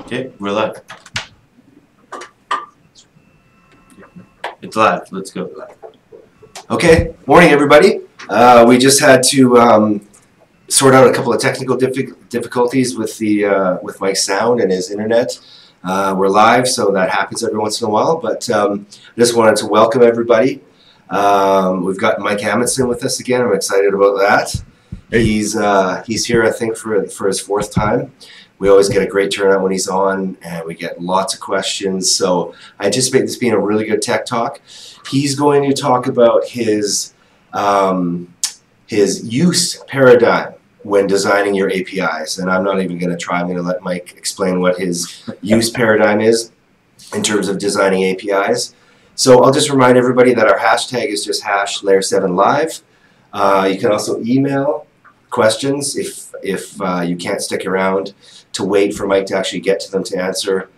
Okay, we're live. It's live. Let's go. Okay, morning everybody. We just had to sort out a couple of technical difficulties with the with Mike's sound and his internet. We're live, so that happens every once in a while. But just wanted to welcome everybody. We've got Mike Amundsen with us again. I'm excited about that. Hey. He's here, I think, for his fourth time. We always get a great turnout when he's on, and we get lots of questions. So I anticipate this being a really good tech talk. He's going to talk about his use paradigm when designing your APIs. And I'm not even going to try. I'm going to let Mike explain what his use paradigm is in terms of designing APIs. So I'll just remind everybody that our hashtag is just #layer7live. You can also email questions if you can't stick around to wait for Mike to actually get to them to answer.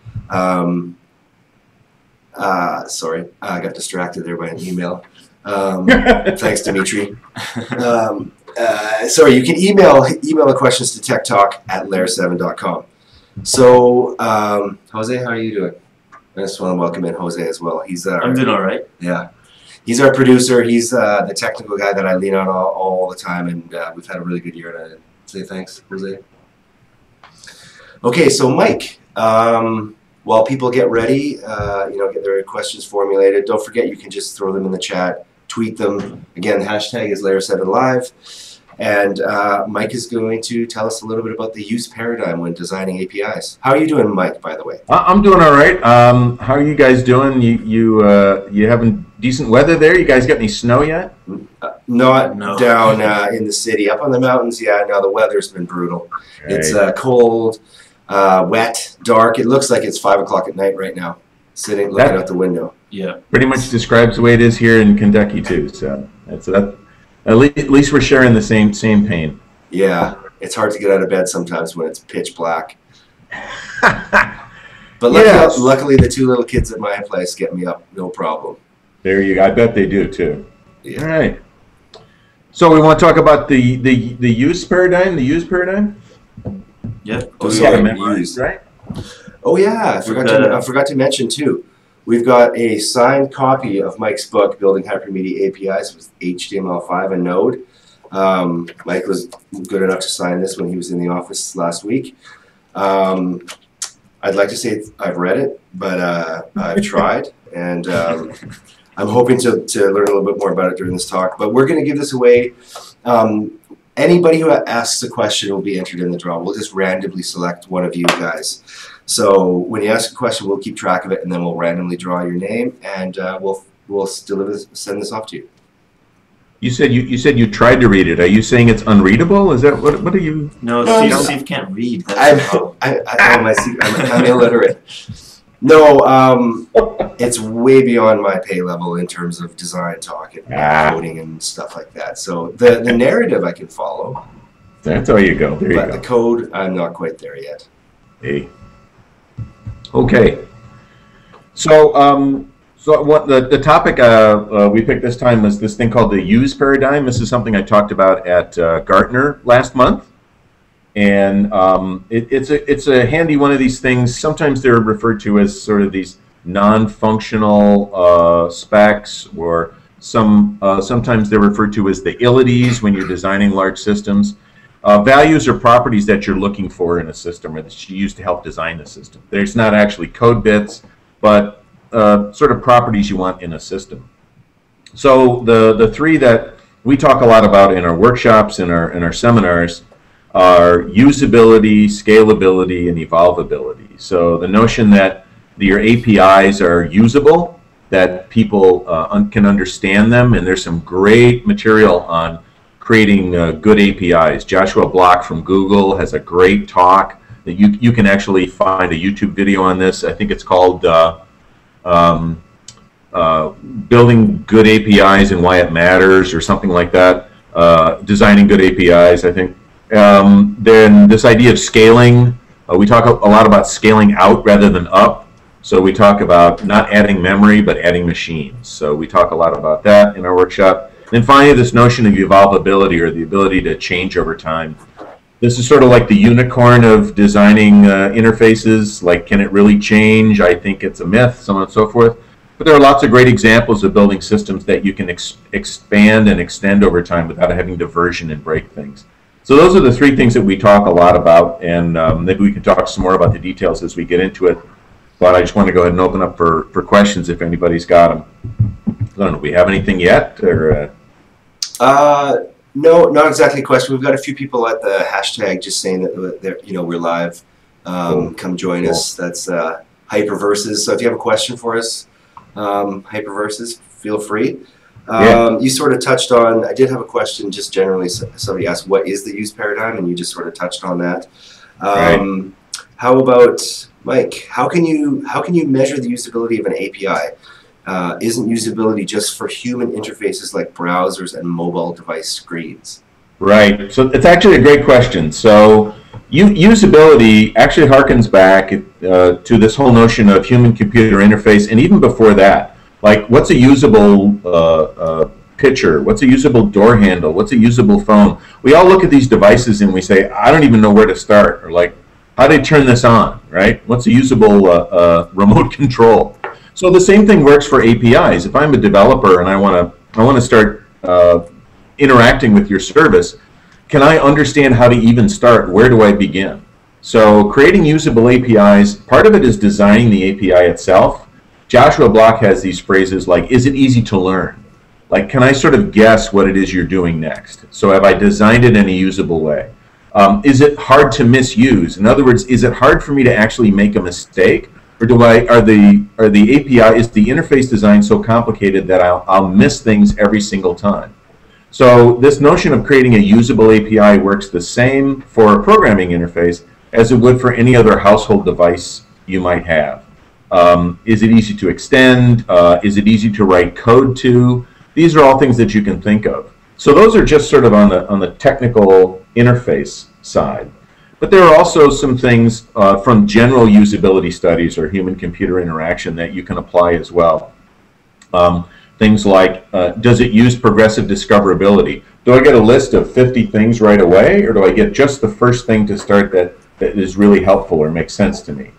Sorry, I got distracted there by an email. Thanks, Dimitri. Sorry, you can email the questions to techtalk@layer7.com. So, Jose, how are you doing? I just want to welcome in Jose as well. I'm doing all right. Yeah. He's our producer. He's the technical guy that I lean on all the time, and we've had a really good year. And I say thanks, Jose. Okay, so Mike, while people get ready, get their questions formulated, don't forget you can just throw them in the chat, tweet them. Again, the hashtag is Layer7Live. And Mike is going to tell us a little bit about the use paradigm when designing APIs. How are you doing, Mike, by the way? I'm doing all right. How are you guys doing? You having decent weather there? You guys got any snow yet? Not down in the city. Up on the mountains, yeah, no, the weather's been brutal. Right. It's cold, wet, dark. It looks like it's 5 o'clock at night right now, looking out the window. Yeah. Pretty much describes the way it is here in Kentucky, too. So that. At least we're sharing the same pain. Yeah, it's hard to get out of bed sometimes when it's pitch black. But luckily, the two little kids at my place get me up, no problem. There you go. I bet they do too. Yeah. All right. So we want to talk about the use paradigm. The use paradigm. Yeah. Oh, so right? Oh yeah, I forgot to mention too. We've got a signed copy of Mike's book, Building Hypermedia APIs with HTML5 and Node. Mike was good enough to sign this when he was in the office last week. I'd like to say I've read it, but I've tried, and I'm hoping to learn a little bit more about it during this talk. But we're going to give this away. Anybody who asks a question will be entered in the draw. We'll just randomly select one of you guys. So when you ask a question, we'll keep track of it, and then we'll randomly draw your name, and we'll send this off to you. You said you tried to read it. Are you saying it's unreadable? Is that what are you? No, Steve can't read. I'm illiterate. No, it's way beyond my pay level in terms of design talk and coding and stuff like that. So the narrative I can follow. That's how you go. There you go. But the code, I'm not quite there yet. Hey. Okay. So what the topic we picked this time was this thing called the use paradigm. This is something I talked about at Gartner last month, and it's a handy one of these things. Sometimes they're referred to as sort of these non-functional specs, or sometimes they're referred to as the ilities when you're designing large systems. Values or properties that you're looking for in a system, or that you use to help design the system. There's not actually code bits, but sort of properties you want in a system. So the three that we talk a lot about in our workshops and our seminars are usability, scalability, and evolvability. So the notion that your APIs are usable, that people can understand them, and there's some great material on creating good APIs. Joshua Block from Google has a great talk that you can actually find a YouTube video on this. I think it's called Building Good APIs and Why It Matters, or something like that. Designing Good APIs, I think. Then this idea of scaling, we talk a lot about scaling out rather than up. So we talk about not adding memory, but adding machines. So we talk a lot about that in our workshop. And finally, this notion of evolvability, or the ability to change over time. This is sort of like the unicorn of designing interfaces. Like, can it really change? I think it's a myth, so on and so forth. But there are lots of great examples of building systems that you can expand and extend over time without having to version and break things. So those are the three things that we talk a lot about, and maybe we can talk some more about the details as we get into it. But I just want to go ahead and open up for questions if anybody's got them. I don't know, do we have anything yet? Or, No, not exactly a question. We've got a few people at the hashtag just saying that we're live. Cool. Come join us. That's Hyperverses. So if you have a question for us, Hyperverses, feel free. You sort of touched on, I did have a question just generally. Somebody asked, what is the use paradigm? And you just sort of touched on that. Right. How about, Mike, how can you measure the usability of an API? Isn't usability just for human interfaces like browsers and mobile device screens? Right. So it's actually a great question. So usability actually harkens back to this whole notion of human-computer interface, and even before that. Like, what's a usable picture? What's a usable door handle? What's a usable phone? We all look at these devices and we say, I don't even know where to start. Or like, how do I turn this on, right? What's a usable remote control? So the same thing works for APIs. If I'm a developer and I want to start interacting with your service, can I understand how to even start? Where do I begin? So creating usable APIs, part of it is designing the API itself. Joshua Block has these phrases like, is it easy to learn? Like, can I sort of guess what it is you're doing next? So have I designed it in a usable way? Is it hard to misuse? In other words, is it hard for me to actually make a mistake? Or is the interface design so complicated that I'll miss things every single time? So this notion of creating a usable API works the same for a programming interface as it would for any other household device you might have. Is it easy to extend? Is it easy to write code to? These are all things that you can think of. So those are just sort of on the technical interface side. But there are also some things from general usability studies or human-computer interaction that you can apply as well. Things like, does it use progressive discoverability? Do I get a list of 50 things right away, or do I get just the first thing to start that is really helpful or makes sense to me?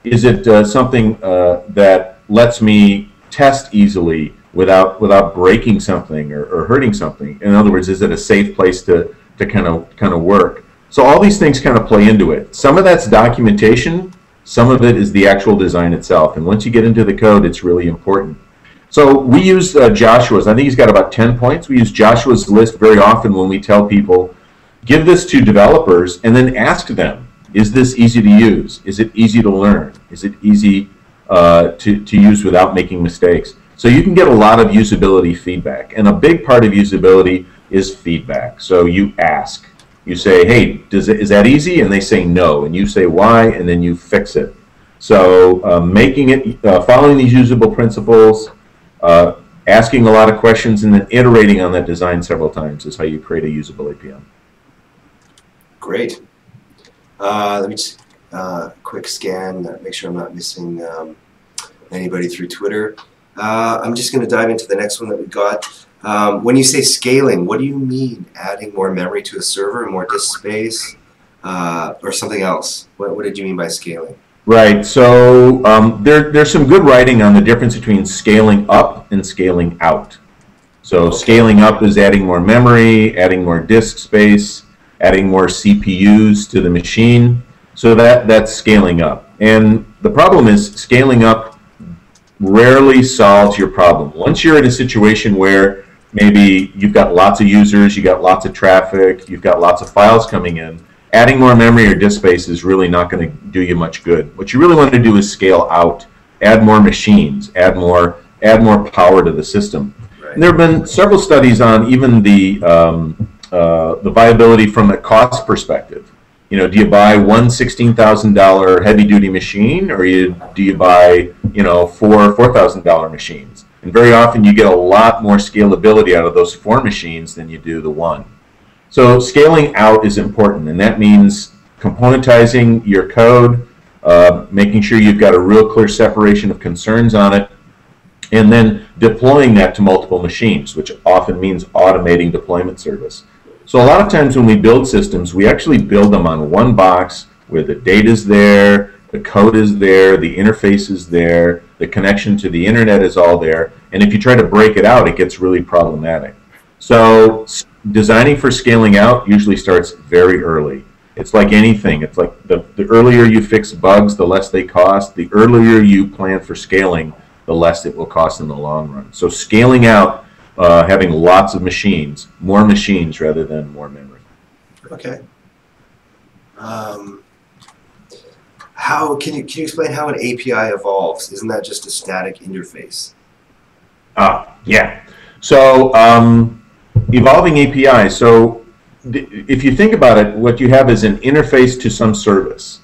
Is it something that lets me test easily without breaking something or hurting something? In other words, is it a safe place to kind of work? So all these things kind of play into it. Some of that's documentation, some of it is the actual design itself. And once you get into the code, it's really important. So we use Joshua's. I think he's got about 10 points. We use Joshua's list very often when we tell people, give this to developers and then ask them, is this easy to use? Is it easy to learn? Is it easy to use without making mistakes? So you can get a lot of usability feedback. And a big part of usability is feedback. So you ask. You say, hey, is that easy? And they say no. And you say why, and then you fix it. So following these usable principles, asking a lot of questions, and then iterating on that design several times is how you create a usable API. Great. Let me just quick scan, make sure I'm not missing anybody through Twitter. I'm just going to dive into the next one that we got. When you say scaling, what do you mean? Adding more memory to a server, more disk space, or something else? What did you mean by scaling? Right. So there's some good writing on the difference between scaling up and scaling out. So scaling up is adding more memory, adding more disk space, adding more CPUs to the machine. So that's scaling up. And the problem is scaling up rarely solves your problem. Once you're in a situation where maybe you've got lots of users, you've got lots of traffic, you've got lots of files coming in, adding more memory or disk space is really not going to do you much good. What you really want to do is scale out, add more machines, add more power to the system. Right. And there have been several studies on even the viability from a cost perspective. You know, do you buy one $16,000 heavy-duty machine, or do you buy, four $4,000 machines? And very often you get a lot more scalability out of those 4 machines than you do the 1. So scaling out is important, and that means componentizing your code, making sure you've got a real clear separation of concerns on it, and then deploying that to multiple machines, which often means automating deployment service. So a lot of times when we build systems, we actually build them on one box where the data is there, the code is there, the interface is there, the connection to the internet is all there, and if you try to break it out, it gets really problematic. So designing for scaling out usually starts very early. It's like anything. It's like the earlier you fix bugs, the less they cost. The earlier you plan for scaling, the less it will cost in the long run. So scaling out, having lots of machines, more machines rather than more memory. Okay. How can you explain how an API evolves? Isn't that just a static interface? Yeah. So evolving API. So if you think about it, what you have is an interface to some service.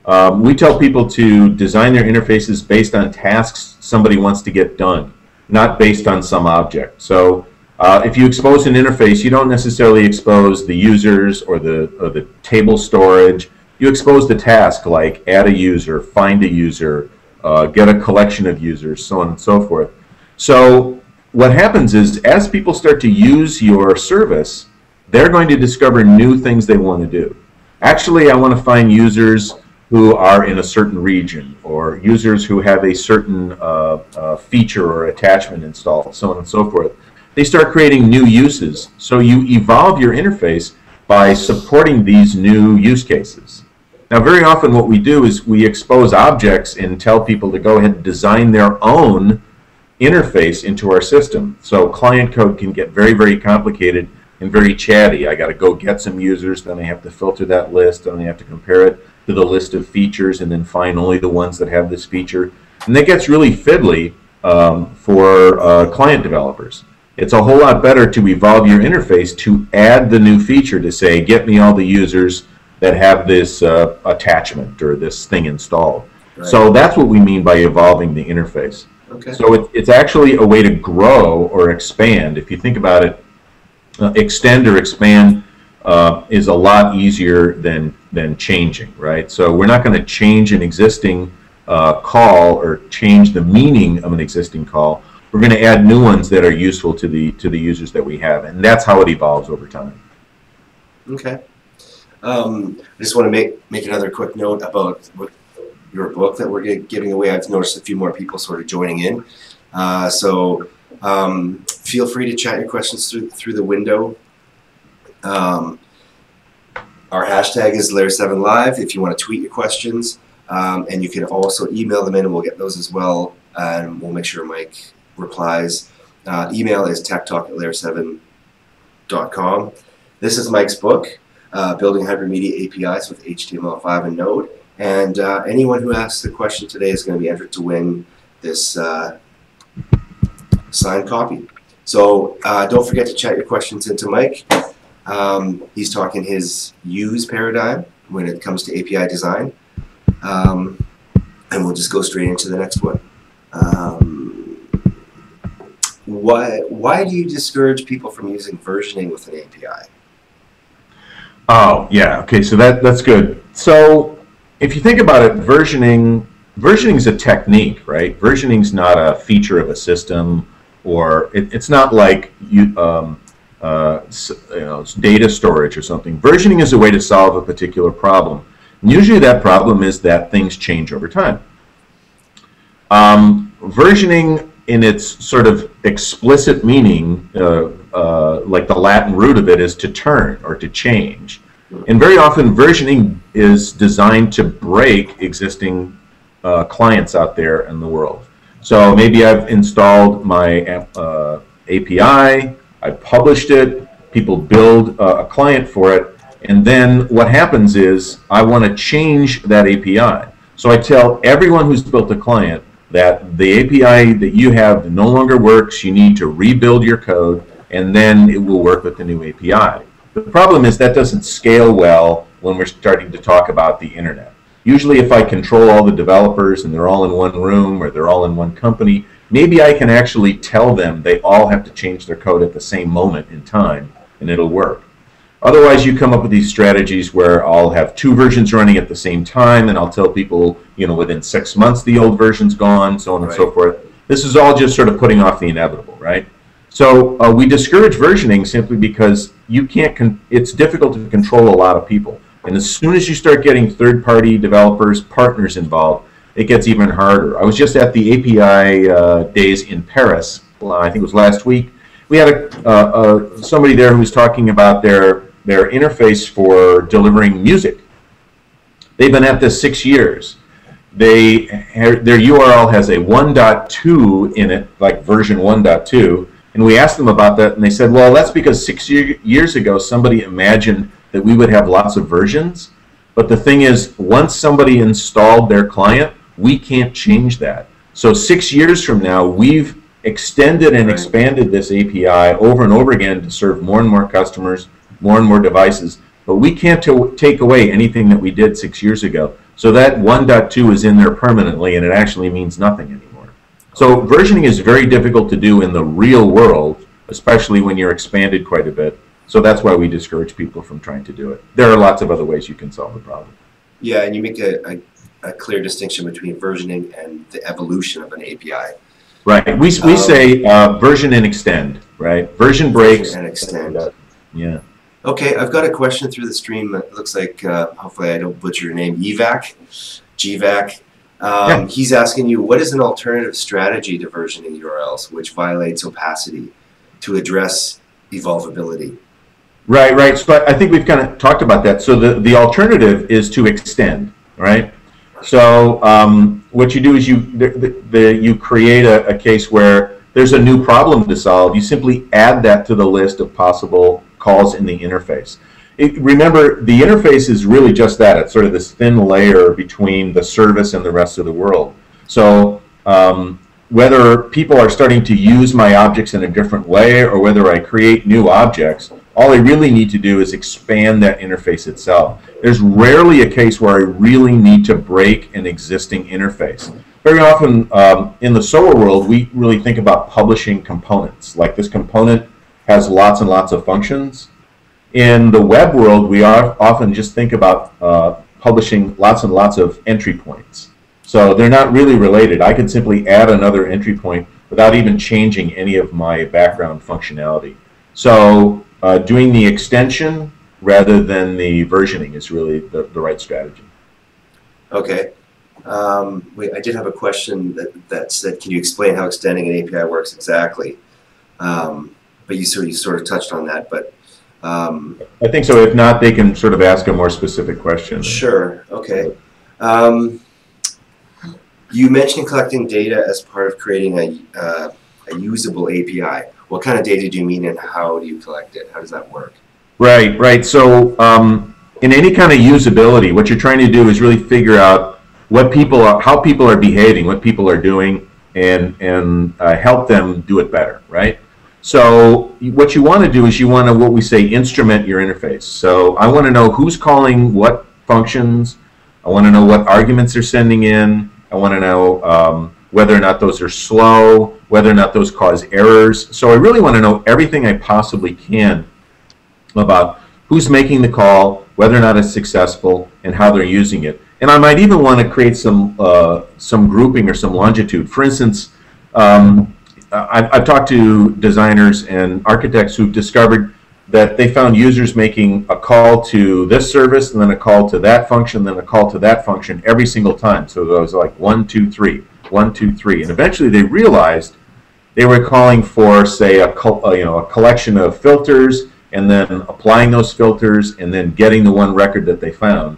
We tell people to design their interfaces based on tasks somebody wants to get done, not based on some object. So if you expose an interface, you don't necessarily expose the users or the table storage. You expose the task, like add a user, find a user, get a collection of users, so on and so forth. So what happens is, as people start to use your service, they're going to discover new things they want to do. Actually, I want to find users who are in a certain region, or users who have a certain feature or attachment installed, so on and so forth. They start creating new uses. So you evolve your interface by supporting these new use cases. Now, very often what we do is we expose objects and tell people to go ahead and design their own interface into our system. So client code can get very, very complicated and very chatty. I got to go get some users, then I have to filter that list, then I have to compare it to the list of features and then find only the ones that have this feature. And that gets really fiddly for client developers. It's a whole lot better to evolve your interface to add the new feature to say, get me all the users that have this attachment or this thing installed. Right. So that's what we mean by evolving the interface. Okay. So it's actually a way to grow or expand. If you think about it, extend or expand is a lot easier than changing, right? So we're not going to change an existing call or change the meaning of an existing call. We're going to add new ones that are useful to the users that we have, and that's how it evolves over time. Okay. I just want to make another quick note about your book that we're giving away. I've noticed a few more people sort of joining in. So feel free to chat your questions through the window. Our hashtag is Layer7Live if you want to tweet your questions. And you can also email them in, and we'll get those as well. And we'll make sure Mike replies. Email is techtalk@layer7.com. This is Mike's book, Building Hypermedia APIs with HTML5 and Node. And anyone who asks the question today is going to be entered to win this signed copy. So don't forget to chat your questions into Mike. He's talking his use paradigm when it comes to API design. And we'll just go straight into the next one. Why do you discourage people from using versioning with an API? Oh, yeah. Okay, so that's good. So if you think about it, versioning is a technique, right? Versioning is not a feature of a system, or it's not like it's data storage or something. Versioning is a way to solve a particular problem. And usually that problem is that things change over time. Versioning in its sort of explicit meaning, like the Latin root of it is to turn or to change. And very often versioning is designed to break existing clients out there in the world. So maybe I've installed my API, I've published it, people build a client for it, and then what happens is I want to change that API. So I tell everyone who's built a client that the API that you have no longer works, you need to rebuild your code, and then it will work with the new API. The problem is that doesn't scale well when we're starting to talk about the internet. Usually if I control all the developers and they're all in one room or they're all in one company, maybe I can actually tell them they all have to change their code at the same moment in time, and it'll work. Otherwise, you come up with these strategies where I'll have two versions running at the same time, and I'll tell people, within 6 months the old version's gone, so on and so forth. This is all just sort of putting off the inevitable, right? So we discourage versioning simply because you can't. It's difficult to control a lot of people. And as soon as you start getting third-party developers, partners involved, it gets even harder. I was just at the API days in Paris. I think it was last week. We had somebody there who was talking about their interface for delivering music. They've been at this 6 years. Their URL has a 1.2 in it, like version 1.2, and we asked them about that, and they said, well, that's because 6 years ago somebody imagined that we would have lots of versions, but the thing is, once somebody installed their client, we can't change that. So 6 years from now, we've extended and expanded this API over and over again to serve more and more customers, more and more devices, but we can't take away anything that we did 6 years ago. So that 1.2 is in there permanently, and it actually means nothing anymore. So versioning is very difficult to do in the real world, especially when you're expanded quite a bit. So that's why we discourage people from trying to do it. There are lots of other ways you can solve the problem. Yeah, and you make a clear distinction between versioning and the evolution of an API. Right. We say version and extend, right? Version breaks. And extend. Yeah. Okay, I've got a question through the stream. It looks like, hopefully I don't butcher your name, GVAC. Yeah. He's asking you, what is an alternative strategy to versioning URLs which violates opacity to address evolvability? Right. So I think we've kind of talked about that. So the alternative is to extend, right? So what you do is you create a case where there's a new problem to solve. You simply add that to the list of possible calls in the interface. Remember, the interface is really just that. It's sort of this thin layer between the service and the rest of the world. So whether people are starting to use my objects in a different way or whether I create new objects, all I really need to do is expand that interface itself. There's rarely a case where I really need to break an existing interface. Very often in the SOA world, we really think about publishing components. Like this component has lots and lots of functions. In the web world, we often just think about publishing lots and lots of entry points. So they're not really related. I could simply add another entry point without even changing any of my background functionality. So doing the extension rather than the versioning is really the right strategy. Okay. Wait, I did have a question that said, can you explain how extending an API works exactly? But you sort of touched on that, but I think so. If not, they can sort of ask a more specific question. Sure. Okay. You mentioned collecting data as part of creating a usable API. What kind of data do you mean, and how do you collect it? How does that work? Right. So in any kind of usability, what you're trying to do is really figure out how people are behaving, what people are doing, and help them do it better, right? So what you want to do is you want to, what we say, instrument your interface. So I want to know who's calling what functions. I want to know what arguments they're sending in. I want to know whether or not those are slow, whether or not those cause errors. So I really want to know everything I possibly can about who's making the call, whether or not it's successful, and how they're using it. And I might even want to create some grouping or some longitude. For instance, I've talked to designers and architects who've discovered that they found users making a call to this service and then a call to that function, then a call to that function every single time. So it was like 1, 2, 3, 1, 2, 3. And eventually they realized they were calling for, say, a collection of filters and then applying those filters and then getting the one record that they found.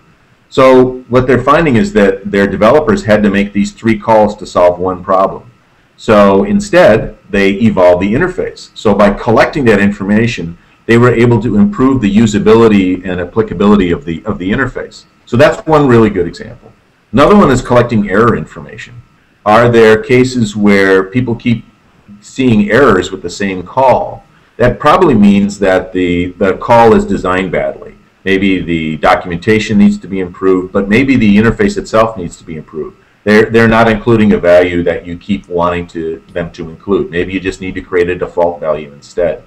So what they're finding is that their developers had to make these 3 calls to solve one problem. So instead, they evolved the interface. So by collecting that information, they were able to improve the usability and applicability of the interface. So that's one really good example. Another one is collecting error information. Are there cases where people keep seeing errors with the same call? That probably means that the call is designed badly. Maybe the documentation needs to be improved, but maybe the interface itself needs to be improved. They're not including a value that you keep wanting them to include. Maybe you just need to create a default value instead.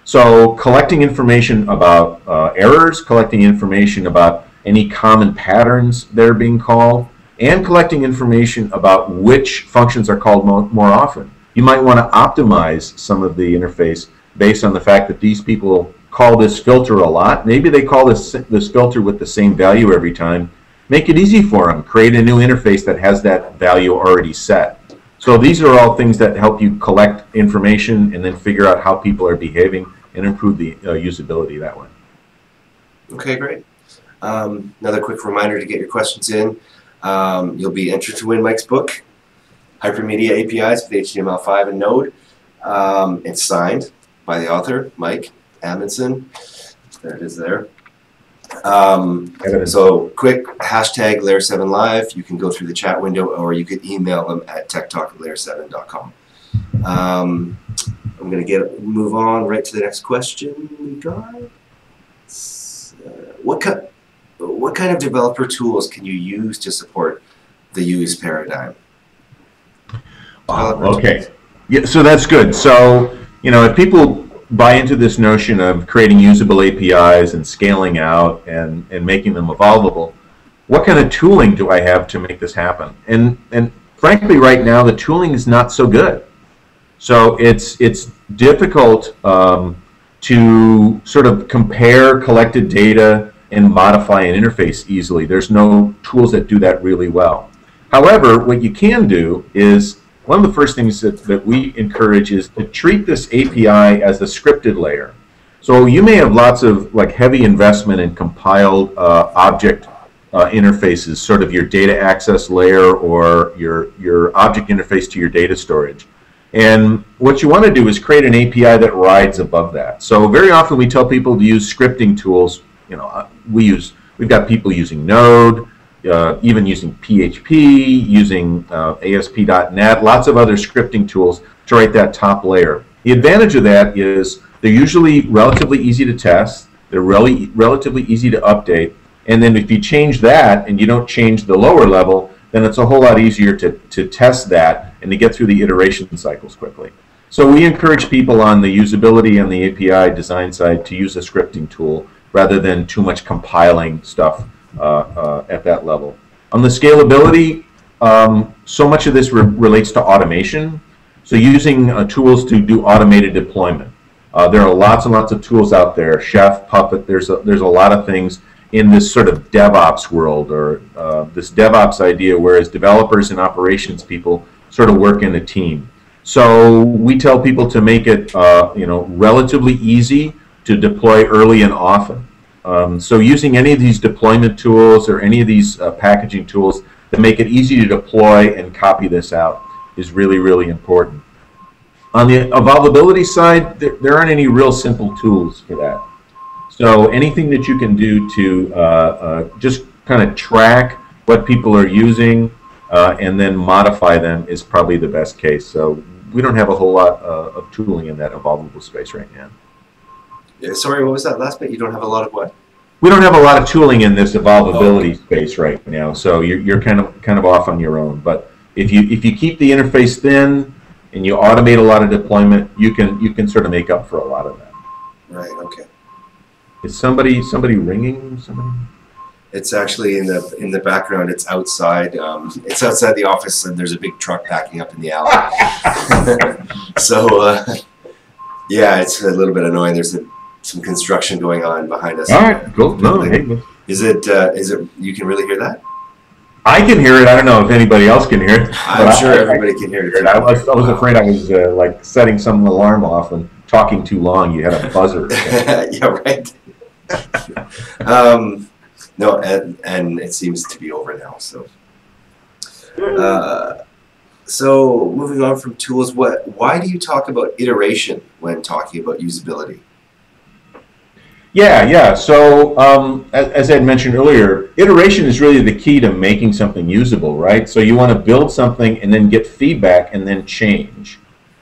So collecting information about errors, collecting information about any common patterns that are being called, and collecting information about which functions are called more often. You might want to optimize some of the interface based on the fact that these people call this filter a lot. Maybe they call this filter with the same value every time. Make it easy for them. Create a new interface that has that value already set. So these are all things that help you collect information and then figure out how people are behaving and improve the usability that way. Okay, great. Another quick reminder to get your questions in. You'll be entered to win Mike's book, Hypermedia APIs with HTML5 and Node. It's signed by the author, Mike Amundsen. There it is there. So quick hashtag Layer7Live. You can go through the chat window, or you could email them at techtalk@layer7.com. I'm going to move on right to the next question we got. What kind of developer tools can you use to support the use paradigm? Okay. Yeah, so that's good. So, if people buy into this notion of creating usable APIs and scaling out and making them evolvable, what kind of tooling do I have to make this happen? And frankly, right now, the tooling is not so good. So it's difficult to sort of compare collected data and modify an interface easily. There's no tools that do that really well. However, what you can do is, one of the first things that we encourage is to treat this API as a scripted layer. So you may have lots of heavy investment in compiled object interfaces, sort of your data access layer or your object interface to your data storage. And what you want to do is create an API that rides above that. So very often we tell people to use scripting tools. We've got people using Node, even using PHP, using ASP.NET, lots of other scripting tools to write that top layer. The advantage of that is they're usually relatively easy to test, they're relatively easy to update, and then if you change that and you don't change the lower level, then it's a whole lot easier to test that and to get through the iteration cycles quickly. So we encourage people on the usability and the API design side to use a scripting tool rather than too much compiling stuff at that level. On the scalability, so much of this relates to automation. So using tools to do automated deployment. There are lots and lots of tools out there. Chef, Puppet. There's a lot of things in this sort of DevOps world, or this DevOps idea, whereas developers and operations people sort of work in a team. So we tell people to make it relatively easy to deploy early and often. So using any of these deployment tools or any of these packaging tools that make it easy to deploy and copy this out is really, really important. On the evolvability side, there aren't any real simple tools for that. So anything that you can do to just kind of track what people are using and then modify them is probably the best case. So we don't have a whole lot of tooling in that evolvable space right now. Yeah, sorry, what was that last bit? You don't have a lot of what? We don't have a lot of tooling in this evolvability space right now, so you're kind of off on your own. But if you keep the interface thin and you automate a lot of deployment, you can sort of make up for a lot of that. Right. Okay. Is somebody ringing? Somebody? It's actually in the background. It's outside. It's outside the office, and there's a big truck backing up in the alley. So yeah, it's a little bit annoying. There's some construction going on behind us. All right, cool. No, hey. Is it? You can really hear that? I can hear it. I don't know if anybody else can hear it. I'm sure everybody can hear it. I was afraid I was setting some alarm off and talking too long. You had a buzzer. Yeah, right. No, and it seems to be over now. So, so moving on from tools, why do you talk about iteration when talking about usability? Yeah. So as I had mentioned earlier, iteration is really the key to making something usable, right? So you want to build something and then get feedback and then change.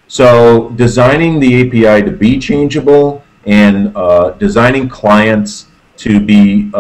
So designing the API to be changeable and designing clients to be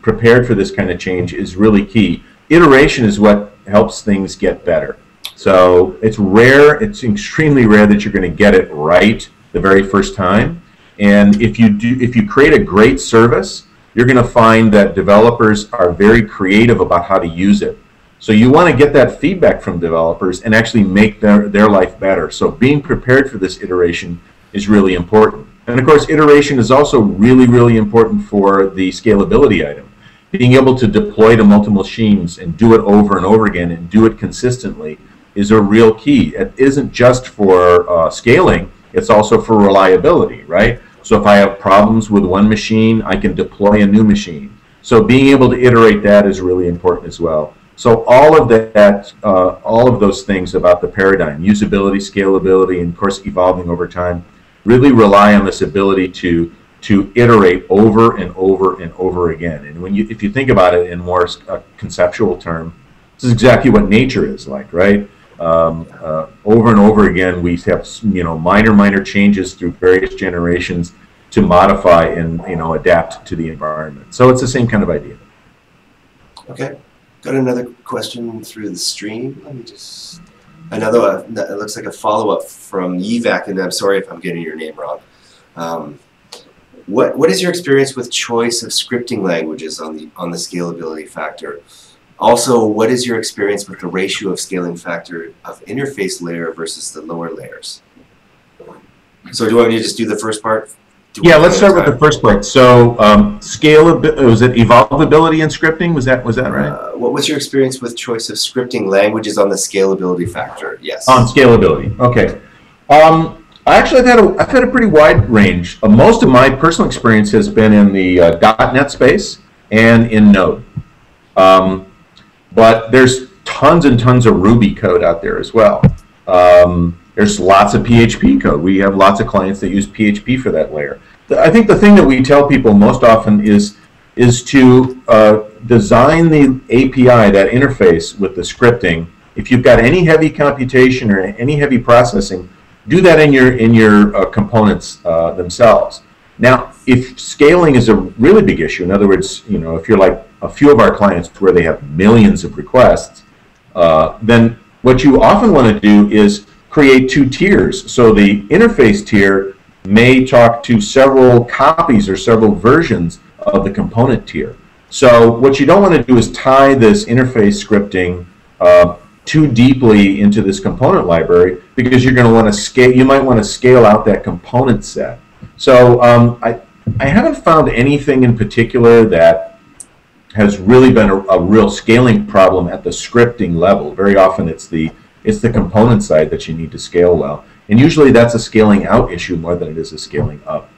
prepared for this kind of change is really key. Iteration is what helps things get better. So it's rare, it's extremely rare that you're going to get it right the very first time. And if you create a great service, you're going to find that developers are very creative about how to use it. So you want to get that feedback from developers and actually make their life better. So being prepared for this iteration is really important. And of course, iteration is also really, really important for the scalability item. Being able to deploy to multiple machines and do it over and over again and do it consistently is a real key. It isn't just for scaling, it's also for reliability, right? So if I have problems with one machine, I can deploy a new machine. So being able to iterate that is really important as well. So all of that, all of those things about the paradigm, usability, scalability, and of course evolving over time, really rely on this ability to iterate over and over and over again. And when if you think about it in more conceptual term, this is exactly what nature is like, right? Over and over again, we have minor changes through various generations to modify and adapt to the environment. So it's the same kind of idea. Okay, got another question through the stream. Let me just another one. It looks like a follow-up from Yvac, and I'm sorry if I'm getting your name wrong. What is your experience with choice of scripting languages on the scalability factor? Also, what is your experience with the ratio of scaling factor of interface layer versus the lower layers? So do you want me to just do the first part? Yeah, let's start with the first part. So scalability, was it evolvability and scripting? Was that right? What was your experience with choice of scripting languages on the scalability factor? Yes. On scalability, okay. Actually, I've had a pretty wide range. Most of my personal experience has been in the .NET space and in Node. But there's tons and tons of Ruby code out there as well. There's lots of PHP code. We have lots of clients that use PHP for that layer. I think the thing that we tell people most often is to design the API, that interface with the scripting. If you've got any heavy computation or any heavy processing, do that in your components themselves. Now, if scaling is a really big issue, in other words, if you're like a few of our clients where they have millions of requests, then what you often want to do is create two tiers. So the interface tier may talk to several copies or several versions of the component tier. So what you don't want to do is tie this interface scripting too deeply into this component library, because you're going to want to scale. You might want to scale out that component set. So I haven't found anything in particular that has really been a real scaling problem at the scripting level. Very often it's the component side that you need to scale well, and usually that's a scaling out issue more than it is a scaling up.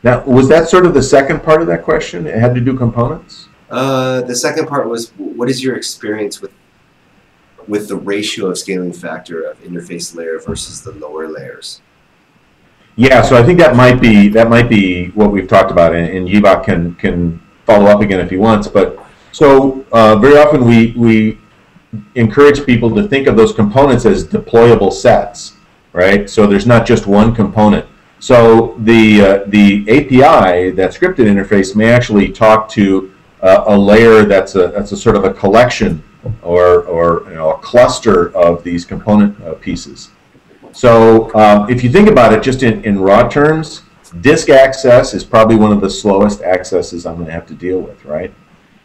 Now, was that sort of the second part of that question? It had to do components? The second part was, what is your experience with the ratio of scaling factor of interface layer versus the lower layers? Yeah, so I think that might be what we've talked about, and Yvonne can follow up again if he wants. But so very often we encourage people to think of those components as deployable sets, right? So there's not just one component. So the API, that scripted interface, may actually talk to a layer that's a sort of a collection or a cluster of these component pieces. So if you think about it just in raw terms, disk access is probably one of the slowest accesses I'm going to have to deal with, right?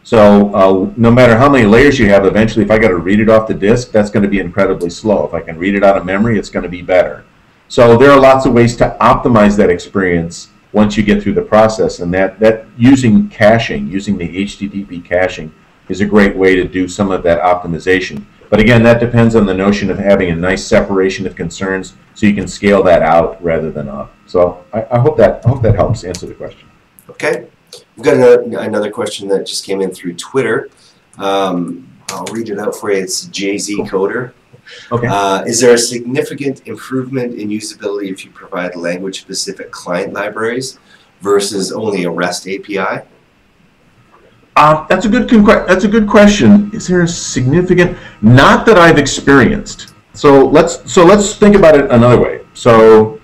So no matter how many layers you have, eventually if I got to read it off the disk, that's going to be incredibly slow. If I can read it out of memory, it's going to be better. So there are lots of ways to optimize that experience once you get through the process, and that using caching, using the HTTP caching, is a great way to do some of that optimization. But again, that depends on the notion of having a nice separation of concerns so you can scale that out rather than up. So I hope that helps answer the question. Okay. We've got another question that just came in through Twitter. I'll read it out for you. It's JZ Coder. Okay. Is there a significant improvement in usability if you provide language-specific client libraries versus only a REST API? That's a good question. Is there a significant? Not that I've experienced. So let's think about it another way. So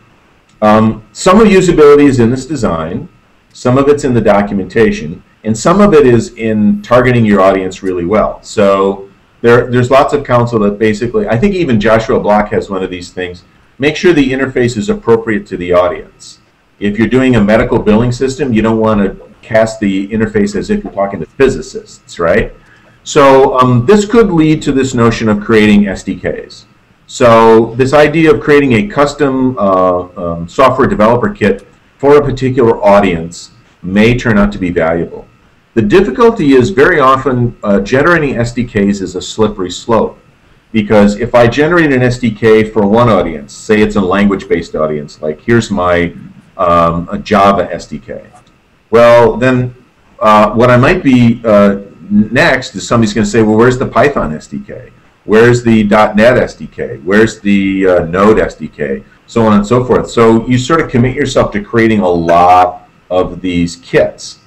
some of usability is in this design, some of it's in the documentation, and some of it is in targeting your audience really well. So there's lots of counsel that basically, I think even Joshua Block has one of these things. Make sure the interface is appropriate to the audience. If you're doing a medical billing system, you don't want to cast the interface as if you're talking to physicists, right? So this could lead to this notion of creating SDKs. So this idea of creating a custom software developer kit for a particular audience may turn out to be valuable. The difficulty is very often generating SDKs is a slippery slope, because if I generate an SDK for one audience, say it's a language-based audience, like here's my a Java SDK. Well, then what I might be next is somebody's going to say, well, where's the Python SDK? Where's the .NET SDK? Where's the Node SDK? So on and so forth. So you sort of commit yourself to creating a lot of these kits.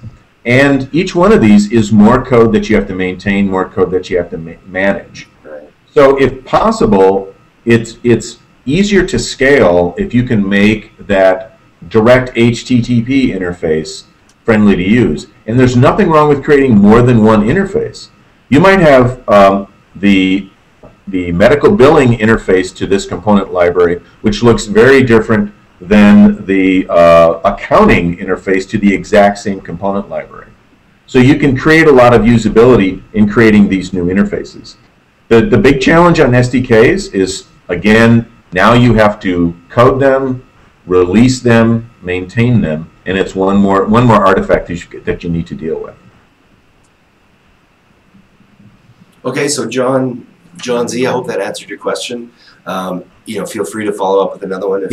And each one of these is more code that you have to maintain, more code that you have to manage. Right. So if possible, it's easier to scale if you can make that direct HTTP interface friendly to use. And there's nothing wrong with creating more than one interface. You might have the medical billing interface to this component library, which looks very different than the accounting interface to the exact same component library. So you can create a lot of usability in creating these new interfaces. The big challenge on SDKs is, again, now you have to code them, release them, maintain them, and it's one more artifact that you need to deal with. Okay, so John Z, I hope that answered your question. Feel free to follow up with another one if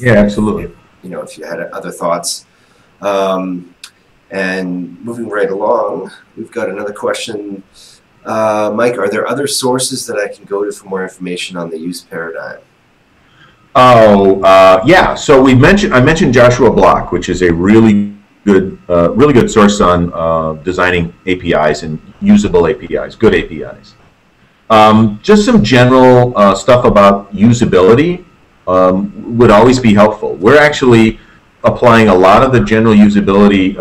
Absolutely. If you had other thoughts. And moving right along, we've got another question. Mike, are there other sources that I can go to for more information on the use paradigm? Yeah. So I mentioned Joshua Block, which is a really good source on designing APIs and usable APIs, good APIs. Just some general stuff about usability would always be helpful. We're actually applying a lot of the general usability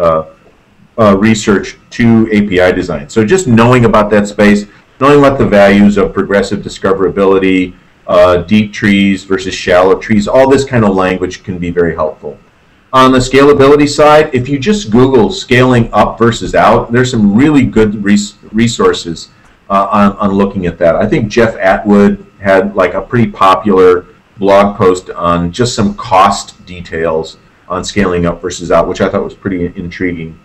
research to API design. So just knowing about that space, knowing what the values of progressive discoverability, deep trees versus shallow trees, all this kind of language can be very helpful. On the scalability side, if you just Google scaling up versus out, there's some really good resources on looking at that. I think Jeff Atwood had like a pretty popular blog post on just some cost details on scaling up versus out, which I thought was pretty intriguing.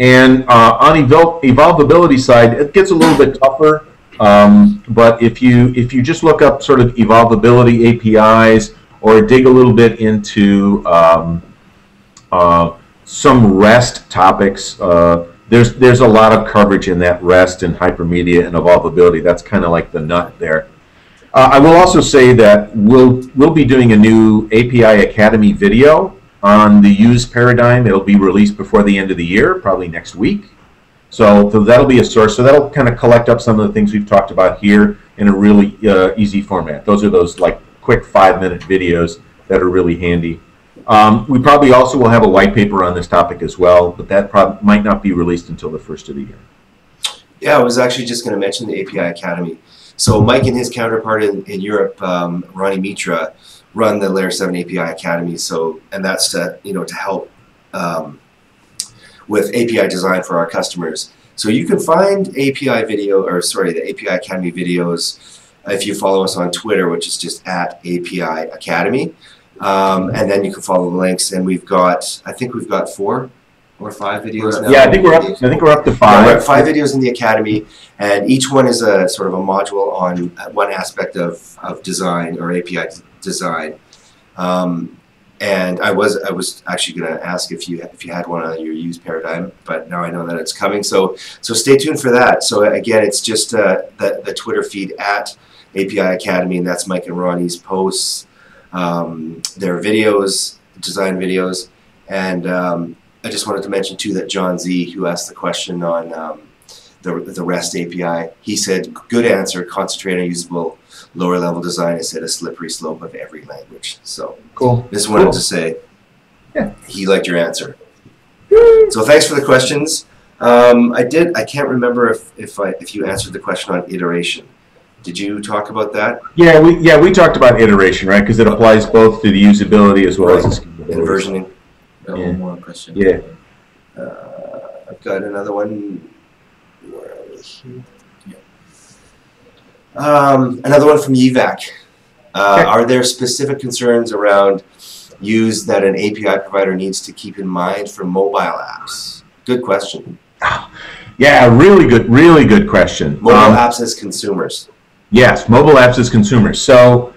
And on evolvability side, it gets a little bit tougher. But if you just look up sort of evolvability APIs or dig a little bit into some REST topics, there's a lot of coverage in that REST and hypermedia and evolvability. That's kind of like the nut there. I will also say that we'll be doing a new API Academy video on the use paradigm. It'll be released before the end of the year, probably next week. So that'll be a source. So that'll kind of collect up some of the things we've talked about here in a really easy format. Those are those like quick 5-minute videos that are really handy. We probably also will have a white paper on this topic as well, but that might not be released until the first of the year. Yeah, I was actually just going to mention the API Academy. So Mike and his counterpart in Europe, Ronnie Mitra, run the Layer 7 API Academy. So, and that's to help with API design for our customers. So you can find the API Academy videos if you follow us on Twitter, which is just @API Academy. And then you can follow the links, and I think we've got 4 or 5 videos now. Yeah, I think we're up to 5. Yeah, we're at 5 videos in the Academy, and each one is a sort of a module on one aspect of design or API design. And I was actually going to ask if you had one on your use paradigm, but now I know that it's coming. So stay tuned for that. So again, it's just the Twitter feed @API Academy, and that's Mike and Ronnie's posts, their videos, design videos, and I just wanted to mention too that John Z, who asked the question on the REST API, he said, good answer, concentrate on usable lower level design instead of slippery slope of every language. So cool. Just wanted to say he liked your answer. So thanks for the questions. I can't remember if you answered the question on iteration. Did you talk about that? Yeah, we talked about iteration, right? Because it applies both to the usability as well as the scalability. And versioning. One more question. Yeah. I've got another one. Where are we here? Another one from YVAC. Are there specific concerns around use that an API provider needs to keep in mind for mobile apps? Good question. Yeah, really good question. Mobile apps as consumers. Yes, mobile apps as consumers. So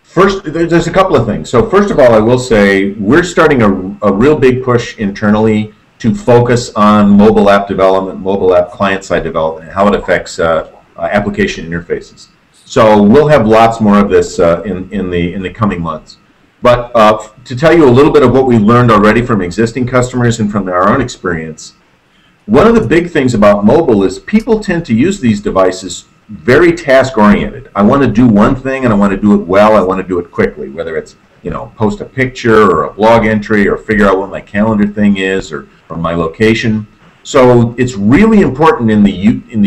first, there's a couple of things. So first of all, I will say we're starting a real big push internally to focus on mobile app development, mobile app client-side development, and how it affects application interfaces. So we'll have lots more of this in the coming months. But to tell you a little bit of what we learned already from existing customers and from our own experience, one of the big things about mobile is people tend to use these devices very task-oriented. I want to do one thing and I want to do it well. I want to do it quickly, whether it's post a picture or a blog entry or figure out what my calendar thing is or my location. So it's really important in the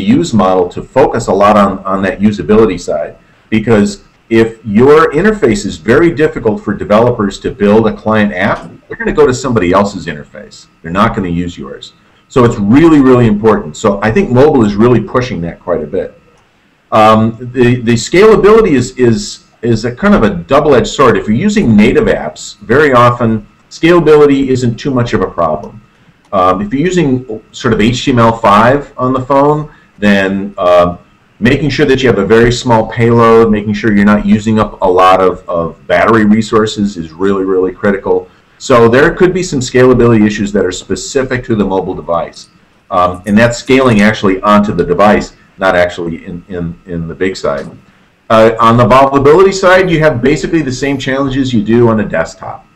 use model to focus a lot on that usability side, because if your interface is very difficult for developers to build a client app, they're going to go to somebody else's interface. They're not going to use yours. So it's really important. So I think mobile is really pushing that quite a bit. The scalability is a kind of a double-edged sword. If you're using native apps, very often scalability isn't too much of a problem. If you're using sort of HTML5 on the phone, then making sure that you have a very small payload, making sure you're not using up a lot of battery resources is really critical. So there could be some scalability issues that are specific to the mobile device. And that's scaling actually onto the device, not actually in the big side. On the evolvability side, you have basically the same challenges you do on a desktop.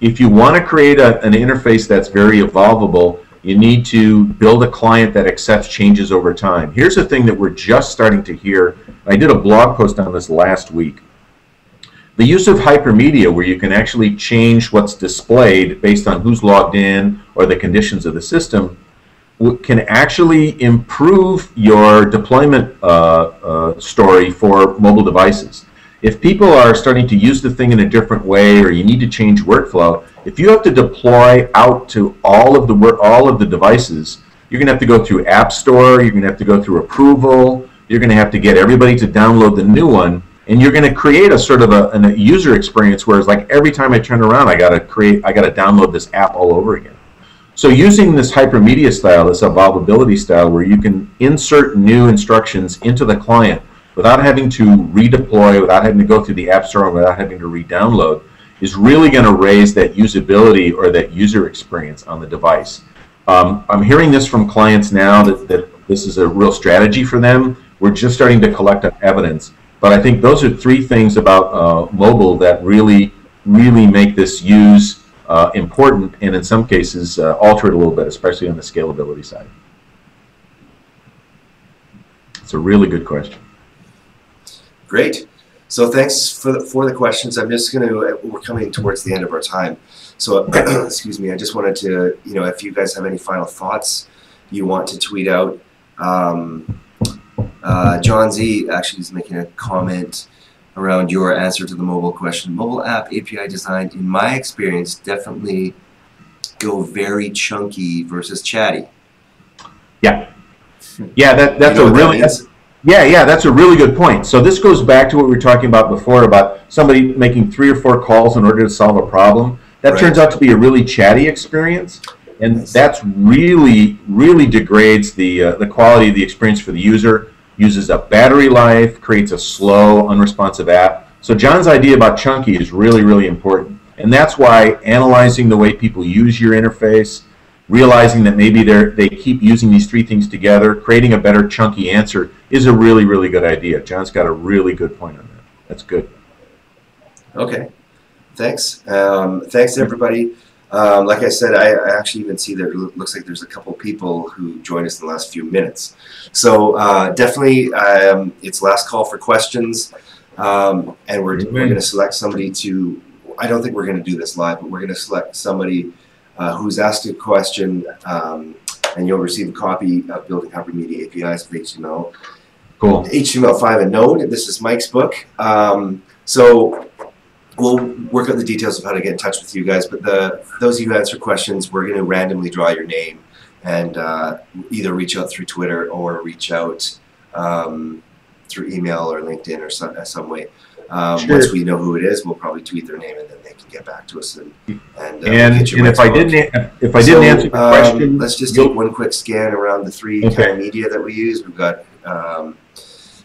If you want to create an interface that's very evolvable, you need to build a client that accepts changes over time. Here's a thing that we're just starting to hear. I did a blog post on this last week. The use of hypermedia, where you can actually change what's displayed based on who's logged in or the conditions of the system, can actually improve your deployment story for mobile devices. If people are starting to use the thing in a different way, or you need to change workflow, if you have to deploy out to all of the devices, you're going to have to go through App Store, you're going to have to go through approval, you're going to have to get everybody to download the new one, and you're going to create a sort of a user experience where it's like every time I turn around, I got to download this app all over again. So using this hypermedia style, this evolvability style, where you can insert new instructions into the client without having to redeploy, without having to go through the App Store, and without having to re-download, is really going to raise that usability or that user experience on the device. I'm hearing this from clients now that this is a real strategy for them. We're just starting to collect evidence. But I think those are three things about mobile that really make this use important, and in some cases alter it a little bit, especially on the scalability side. It's a really good question. Great. So thanks for the questions. I'm just going to, we're coming towards the end of our time. So, excuse me, I just wanted to, if you guys have any final thoughts you want to tweet out. John Z actually is making a comment around your answer to the mobile question. Mobile app API design, in my experience, definitely go very chunky versus chatty. Yeah. Yeah, that's a really... Yeah, that's a really good point. So this goes back to what we were talking about before about somebody making 3 or 4 calls in order to solve a problem. That turns out to be a really chatty experience, and that's really degrades the quality of the experience for the user, uses up battery life, creates a slow, unresponsive app. So John's idea about chunky is really important, and that's why analyzing the way people use your interface, realizing that maybe they keep using these 3 things together, creating a better chunky answer is a really good idea. John's got a really good point on that. That's good. Okay, thanks. Thanks everybody. Like I said, I actually even see that it looks like there's a couple people who joined us in the last few minutes. So definitely, it's last call for questions, and we're going to select somebody to. I don't think we're going to do this live, but we're going to select somebody who's asked a question, and you'll receive a copy of Building Hypermedia APIs with HTML. Cool. HTML5 and Node. This is Mike's book. So we'll work out the details of how to get in touch with you guys. But those of you who answer questions, we're going to randomly draw your name and either reach out through Twitter or reach out through email or LinkedIn or some way. Sure. Once we know who it is, we'll probably tweet their name, and then they can get back to us. And if I didn't answer the question, let's just take one quick scan around the three kind of media that we use. We've got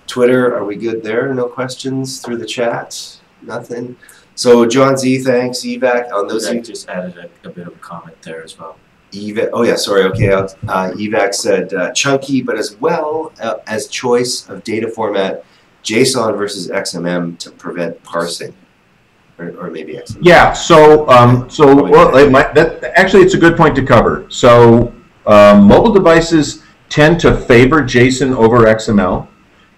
Twitter. Are we good there? No questions through the chat. Nothing. So John Z, thanks. Evac on those. I just added a bit of a comment there as well. Evac. Oh yeah, sorry. Okay. Evac said chunky, but as well as choice of data format. JSON versus XMM to prevent parsing, or maybe XMM. Yeah. So, actually, it's a good point to cover. So, mobile devices tend to favor JSON over XML.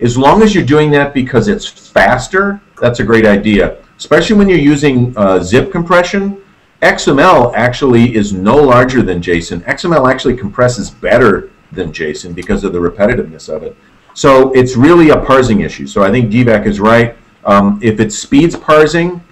As long as you're doing that because it's faster, that's a great idea. Especially when you're using zip compression. XML actually is no larger than JSON. XML actually compresses better than JSON because of the repetitiveness of it. So it's really a parsing issue. So I think DVAC is right. If it speeds parsing,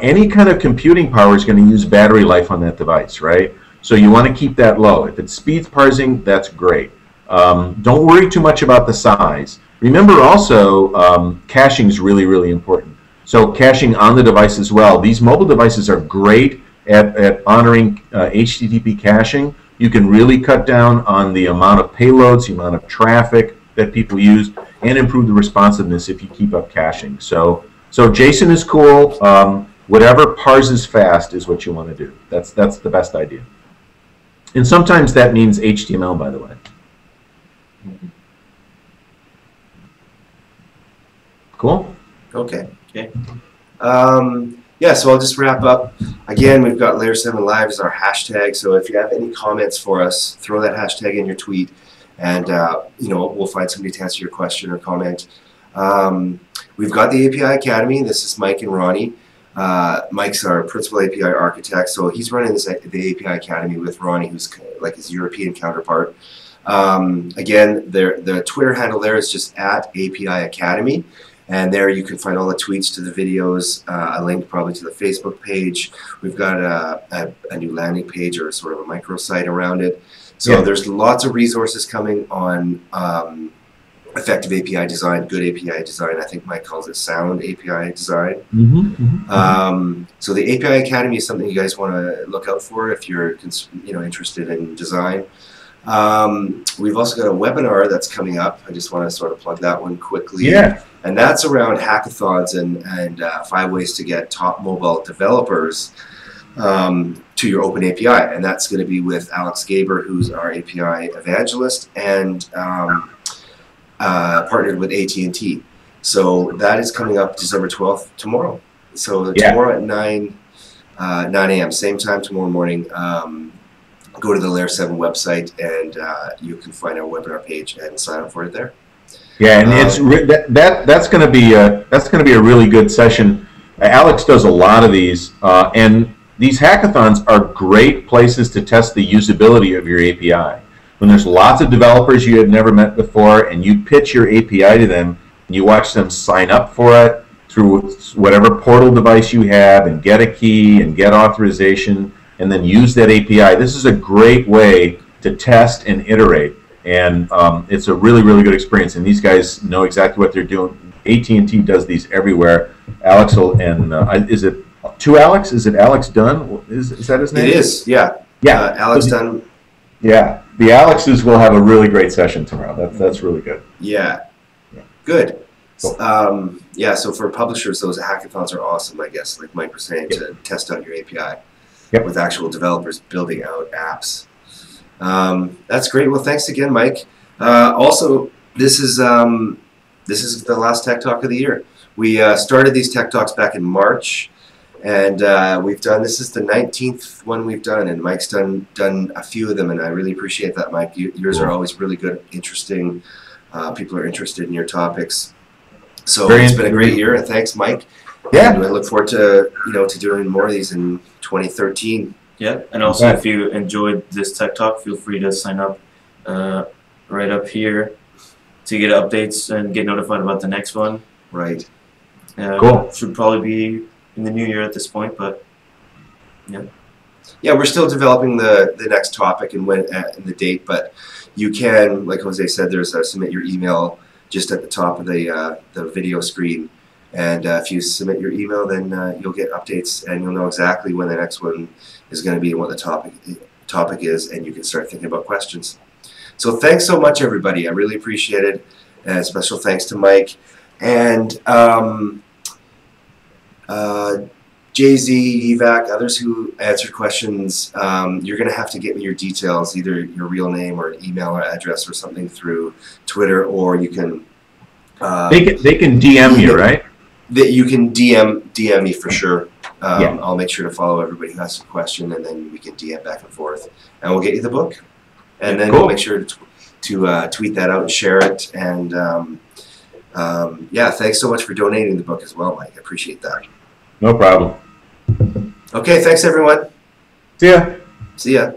any kind of computing power is going to use battery life on that device, right? So you want to keep that low. If it speeds parsing, that's great. Don't worry too much about the size. Remember also, caching is really, really important. So caching on the device as well. These mobile devices are great at honoring HTTP caching. You can really cut down on the amount of payloads, the amount of traffic that people use, and improve the responsiveness if you keep up caching. So JSON is cool. Whatever parses fast is what you want to do. That's the best idea. And sometimes that means HTML, by the way. Cool. Okay. Yeah, so I'll just wrap up. Again, we've got Layer 7 Live as our hashtag. So if you have any comments for us, throw that hashtag in your tweet. And we'll find somebody to answer your question or comment. We've got the API Academy. This is Mike and Ronnie. Mike's our principal API architect, so he's running the API Academy with Ronnie, who's like his European counterpart. Again, the Twitter handle there is just @API Academy, and there you can find all the tweets to the videos, a link probably to the Facebook page. We've got a new landing page or sort of a microsite around it. So there's lots of resources coming on effective API design, good API design. I think Mike calls it sound API design. So the API Academy is something you guys want to look out for if you're interested in design. We've also got a webinar that's coming up. I just want to sort of plug that one quickly. Yeah. And that's around hackathons and 5 ways to get top mobile developers to your open API, and that's going to be with Alex Gaber, who's our API evangelist, and partnered with AT&T. So that is coming up December 12th, tomorrow. So tomorrow at 9 a.m., same time tomorrow morning. Go to the Layer 7 website, and you can find our webinar page and sign up for it there. Yeah, and that's going to be a really good session. Alex does a lot of these, and these hackathons are great places to test the usability of your API. When there's lots of developers you had never met before, and you pitch your API to them, and you watch them sign up for it through whatever portal device you have, and get a key, and get authorization, and then use that API. This is a great way to test and iterate, and it's a really, really good experience. And these guys know exactly what they're doing. AT&T does these everywhere. Alex will, and is it to Alex? Is it Alex Dunn? Is that his name? It is, yeah. Yeah. Alex Dunn. Yeah. The Alexes will have a really great session tomorrow. That's really good. Yeah. Good. Cool. Yeah, so for publishers, those hackathons are awesome, I guess, like Mike was saying, to test out your API with actual developers building out apps. That's great. Well, thanks again, Mike. Also, this is the last Tech Talk of the year. We started these Tech Talks back in March, and this is the 19th one we've done, and Mike's done a few of them, and I really appreciate that, Mike. Yours are always really good, interesting. People are interested in your topics. So it's been a great year, and thanks, Mike. Yeah. And I look forward to to doing more of these in 2013. Yeah, and also if you enjoyed this Tech Talk, feel free to sign up right up here to get updates and get notified about the next one. Right. Cool. Should probably be in the new year at this point, but yeah. Yeah, we're still developing the next topic and when and the date, but you can, like Jose said, there's a submit your email just at the top of the video screen. And if you submit your email, then you'll get updates, and you'll know exactly when the next one is going to be and what the topic is, and you can start thinking about questions. So thanks so much, everybody. I really appreciate it. And special thanks to Mike and JZ, Evac, others who answered questions. You're going to have to get me your details, either your real name or an email or address or something through Twitter, or you can. They can DM you, right? That you can DM me for sure. Yeah. I'll make sure to follow everybody who has a question, and then we can DM back and forth, and we'll get you the book, and then we'll make sure to tweet that out and share it. And yeah, thanks so much for donating the book as well, Mike. I appreciate that. No problem. Okay, thanks everyone. See ya. See ya.